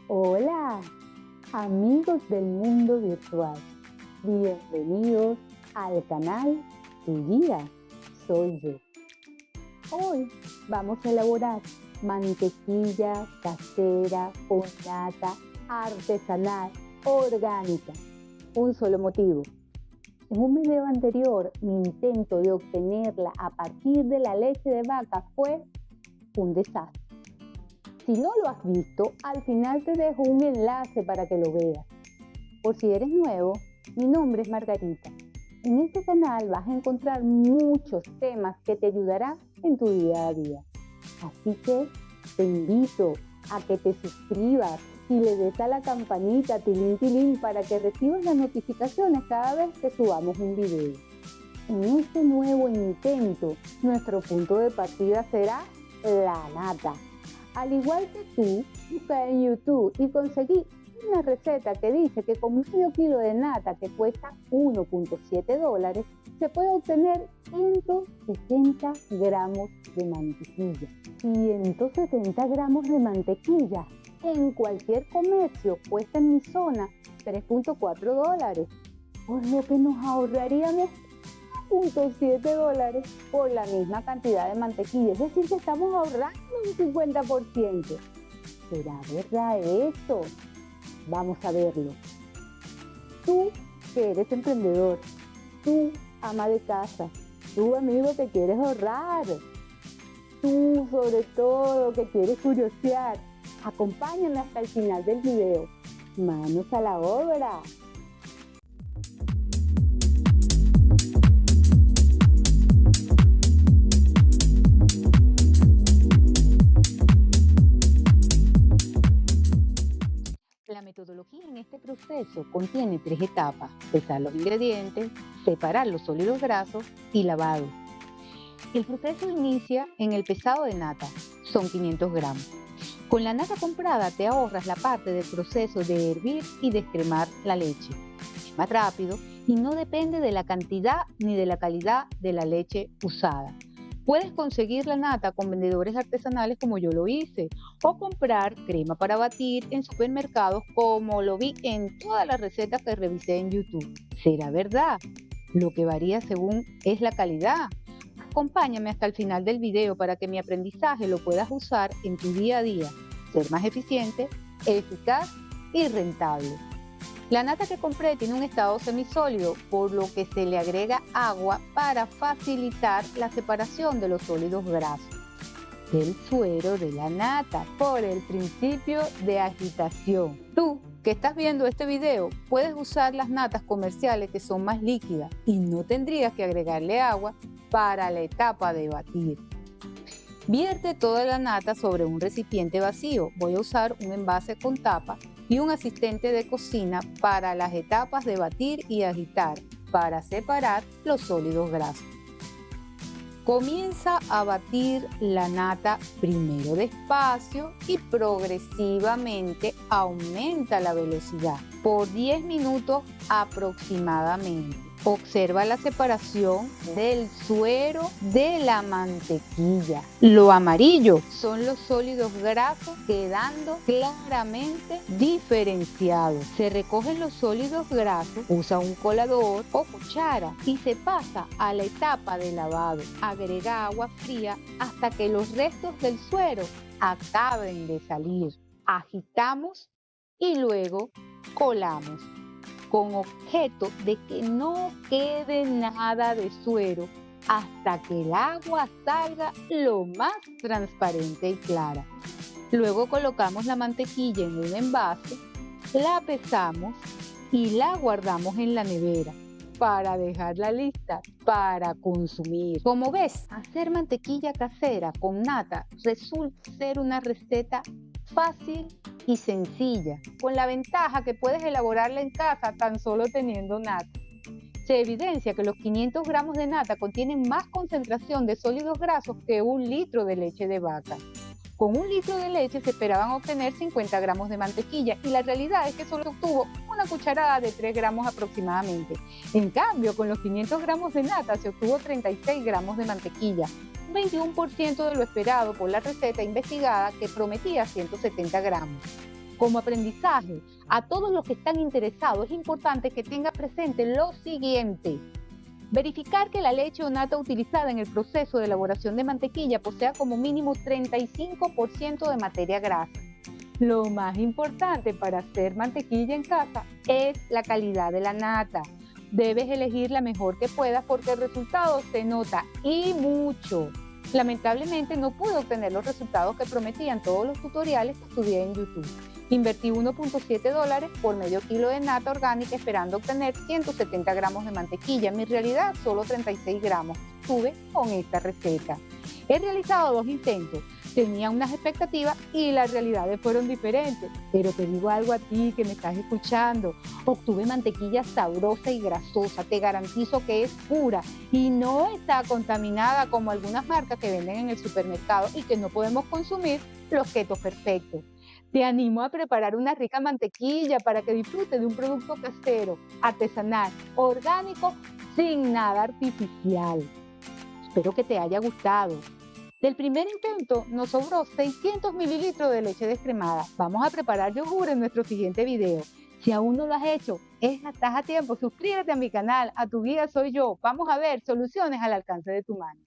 Hola, amigos del mundo virtual. Bienvenidos al canal Tu Guía Soy Yo. Hoy vamos a elaborar mantequilla casera con nata artesanal orgánica. Un solo motivo. En un video anterior, mi intento de obtenerla a partir de la leche de vaca fue un desastre. Si no lo has visto, al final te dejo un enlace para que lo veas. Por si eres nuevo, mi nombre es Margarita. En este canal vas a encontrar muchos temas que te ayudarán en tu día a día. Así que te invito a que te suscribas y le des a la campanita tilín tilín para que recibas las notificaciones cada vez que subamos un video. En este nuevo intento, nuestro punto de partida será la nata. Al igual que tú, busca en YouTube y conseguí una receta que dice que con medio kilo de nata que cuesta $1.7, se puede obtener 160 gramos de mantequilla. 160 gramos de mantequilla en cualquier comercio cuesta en mi zona $3.4, por lo que nos ahorraríamos $1.7 por la misma cantidad de mantequilla, es decir, que estamos ahorrando un 50%. ¿Será verdad esto? Vamos a verlo. Tú que eres emprendedor, tú ama de casa, tú amigo que quieres ahorrar, tú sobre todo que quieres curiosear, acompáñame hasta el final del video. Manos a la obra. La metodología en este proceso contiene 3 etapas: pesar los ingredientes, separar los sólidos grasos y lavado. El proceso inicia en el pesado de nata, son 500 gramos. Con la nata comprada te ahorras la parte del proceso de hervir y descremar la leche. Es más rápido y no depende de la cantidad ni de la calidad de la leche usada. Puedes conseguir la nata con vendedores artesanales como yo lo hice, o comprar crema para batir en supermercados como lo vi en todas las recetas que revisé en YouTube. ¿Será verdad? Lo que varía según es la calidad. Acompáñame hasta el final del video para que mi aprendizaje lo puedas usar en tu día a día, ser más eficiente, eficaz y rentable. La nata que compré tiene un estado semisólido, por lo que se le agrega agua para facilitar la separación de los sólidos grasos del suero de la nata por el principio de agitación. Tú que estás viendo este video puedes usar las natas comerciales que son más líquidas y no tendrías que agregarle agua para la etapa de batir. Vierte toda la nata sobre un recipiente vacío. Voy a usar un envase con tapa y un asistente de cocina para las etapas de batir y agitar para separar los sólidos grasos. Comienza a batir la nata primero despacio y progresivamente aumenta la velocidad por 10 minutos aproximadamente. Observa la separación del suero de la mantequilla. Lo amarillo son los sólidos grasos quedando claramente diferenciados. Se recogen los sólidos grasos, usa un colador o cuchara y se pasa a la etapa de lavado. Agrega agua fría hasta que los restos del suero acaben de salir. Agitamos y luego colamos, con objeto de que no quede nada de suero hasta que el agua salga lo más transparente y clara. Luego colocamos la mantequilla en un envase, la pesamos y la guardamos en la nevera para dejarla lista para consumir. Como ves, hacer mantequilla casera con nata resulta ser una receta fácil y sencilla, con la ventaja que puedes elaborarla en casa tan solo teniendo nata. Se evidencia que los 500 gramos de nata contienen más concentración de sólidos grasos que 1 litro de leche de vaca. Con 1 litro de leche se esperaban obtener 50 gramos de mantequilla y la realidad es que solo se obtuvo una cucharada de 3 gramos aproximadamente. En cambio, con los 500 gramos de nata se obtuvo 36 gramos de mantequilla, un 21% de lo esperado por la receta investigada que prometía 170 gramos. Como aprendizaje, a todos los que están interesados es importante que tenga presente lo siguiente. Verificar que la leche o nata utilizada en el proceso de elaboración de mantequilla posea como mínimo 35% de materia grasa. Lo más importante para hacer mantequilla en casa es la calidad de la nata. Debes elegir la mejor que puedas porque el resultado se nota y mucho. Lamentablemente no pude obtener los resultados que prometían todos los tutoriales que estudié en YouTube. Invertí $1.7 por medio kilo de nata orgánica esperando obtener 170 gramos de mantequilla. En mi realidad, solo 36 gramos tuve con esta receta. He realizado 2 intentos. Tenía unas expectativas y las realidades fueron diferentes. Pero te digo algo a ti que me estás escuchando. Obtuve mantequilla sabrosa y grasosa. Te garantizo que es pura y no está contaminada como algunas marcas que venden en el supermercado y que no podemos consumir los ketos perfectos. Te animo a preparar una rica mantequilla para que disfrutes de un producto casero, artesanal, orgánico, sin nada artificial. Espero que te haya gustado. Del primer intento nos sobró 600 mililitros de leche descremada. Vamos a preparar yogur en nuestro siguiente video. Si aún no lo has hecho, estás a tiempo. Suscríbete a mi canal, a Tu Guía Soy Yo. Vamos a ver soluciones al alcance de tu mano.